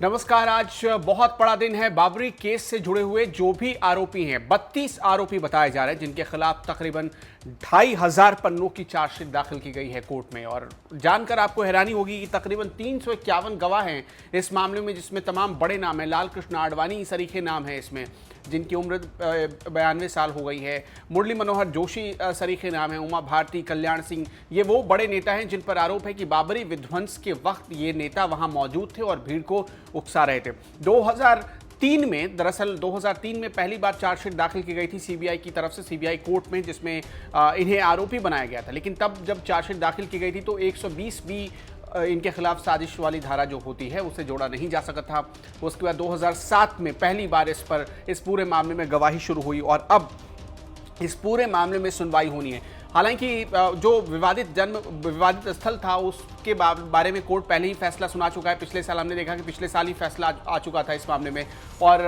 नमस्कार। आज बहुत बड़ा दिन है। बाबरी केस से जुड़े हुए जो भी आरोपी हैं, 32 आरोपी बताए जा रहे हैं, जिनके खिलाफ तकरीबन 2500 पन्नों की चार्जशीट दाखिल की गई है कोर्ट में। और जानकर आपको हैरानी होगी कि तकरीबन 351 गवाह हैं इस मामले में, जिसमें तमाम बड़े नाम हैं। लाल कृष्ण आडवाणी सरीखे नाम है इसमें, जिनकी उम्र 92 साल हो गई है। मुरली मनोहर जोशी सरीखे नाम है। उमा भारती, कल्याण सिंह, ये वो बड़े नेता हैं जिन पर आरोप है कि बाबरी विध्वंस के वक्त ये नेता वहां मौजूद थे और भीड़ को उकसा रहे थे। 2003 में, दरअसल 2003 में पहली बार चार्जशीट दाखिल की गई थी सीबीआई की तरफ से, सीबीआई कोर्ट में, जिसमें इन्हें आरोपी बनाया गया था। लेकिन तब जब चार्जशीट दाखिल की गई थी तो 120 इनके खिलाफ साजिश वाली धारा जो होती है उसे जोड़ा नहीं जा सकता था। उसके बाद 2007 में पहली बार इस पूरे मामले में गवाही शुरू हुई और अब इस पूरे मामले में सुनवाई होनी है। हालांकि जो विवादित स्थल था उसके बारे में कोर्ट पहले ही फैसला सुना चुका है। पिछले साल हमने देखा कि पिछले साल ही फैसला आ चुका था इस मामले में, और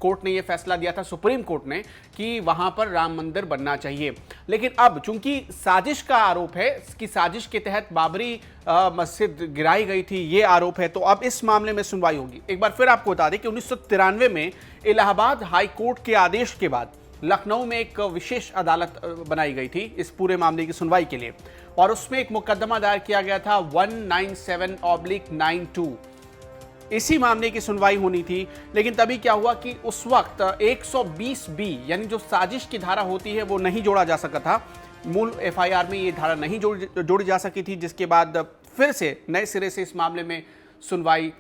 कोर्ट ने ये फैसला दिया था, सुप्रीम कोर्ट ने, कि वहां पर राम मंदिर बनना चाहिए। लेकिन अब चूंकि साजिश का आरोप है कि साजिश के तहत बाबरी मस्जिद गिराई गई थी, ये आरोप है, तो अब इस मामले में सुनवाई होगी। एक बार फिर आपको बता दें कि 1993 में इलाहाबाद हाई कोर्ट के आदेश के बाद लखनऊ में एक विशेष अदालत बनाई गई थी इस पूरे मामले की सुनवाई के लिए, और उसमें एक मुकदमा दायर किया गया था 197/92। इसी मामले की सुनवाई होनी थी। लेकिन तभी क्या हुआ कि उस वक्त 120B यानी जो साजिश की धारा होती है वो नहीं जोड़ा जा सका था। मूल एफआईआर में ये धारा नहीं जोड़ी जा सकी थी, जिसके बाद फिर से नए सिरे से इस मामले में सुनवाई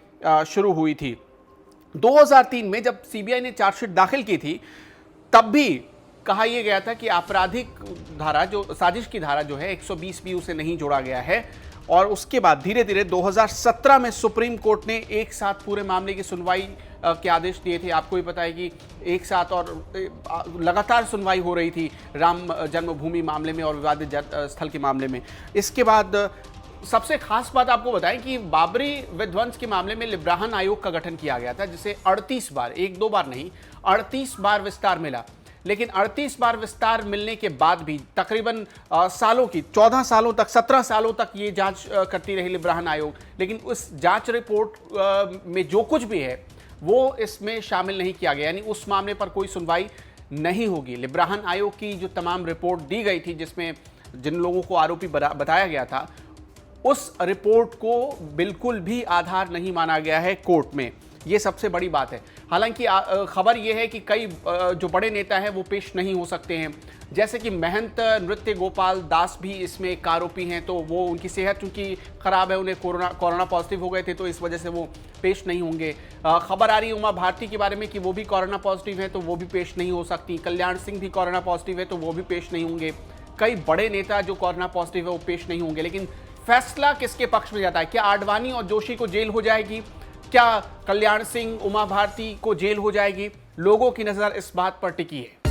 शुरू हुई थी। 2003 में जब सीबीआई ने चार्जशीट दाखिल की थी, तब भी कहा यह गया था कि आपराधिक धारा, जो साजिश की धारा जो है 120B, उसे नहीं जोड़ा गया है। और उसके बाद धीरे धीरे 2017 में सुप्रीम कोर्ट ने एक साथ पूरे मामले की सुनवाई के आदेश दिए थे। आपको भी पता है कि एक साथ और लगातार सुनवाई हो रही थी राम जन्मभूमि मामले में और विवादित स्थल के मामले में। इसके बाद सबसे खास बात आपको बताएं कि बाबरी विध्वंस के मामले में लिब्राहन आयोग का गठन किया गया था, जिसे 38 बार, एक दो बार नहीं, 38 बार विस्तार मिला। लेकिन 38 बार विस्तार मिलने के बाद भी तकरीबन सालों की 14 सालों तक, 17 सालों तक ये जांच करती रही लिब्राहन आयोग। लेकिन उस जांच रिपोर्ट में जो कुछ भी है वो इसमें शामिल नहीं किया गया, यानी उस मामले पर कोई सुनवाई नहीं होगी। लिब्राहन आयोग की जो तमाम रिपोर्ट दी गई थी, जिसमें जिन लोगों को आरोपी बताया गया था, उस रिपोर्ट को बिल्कुल भी आधार नहीं माना गया है कोर्ट में। ये सबसे बड़ी बात है। हालांकि खबर यह है कि कई जो बड़े नेता हैं वो पेश नहीं हो सकते हैं, जैसे कि महंत नृत्य गोपाल दास भी इसमें एक आरोपी हैं। तो वो, उनकी सेहत चूंकि खराब है, उन्हें कोरोना पॉजिटिव हो गए थे, तो इस वजह से वो पेश नहीं होंगे। खबर आ रही है उमा भारती के बारे में कि वो भी कोरोना पॉजिटिव है, तो वो भी पेश नहीं हो सकती। कल्याण सिंह भी कोरोना पॉजिटिव है, तो वो भी पेश नहीं होंगे। कई बड़े नेता जो कोरोना पॉजिटिव है वो पेश नहीं होंगे। लेकिन फैसला किसके पक्ष में जाता है? क्या आडवाणी और जोशी को जेल हो जाएगी? क्या कल्याण सिंह, उमा भारती को जेल हो जाएगी? लोगों की नजर इस बात पर टिकी है।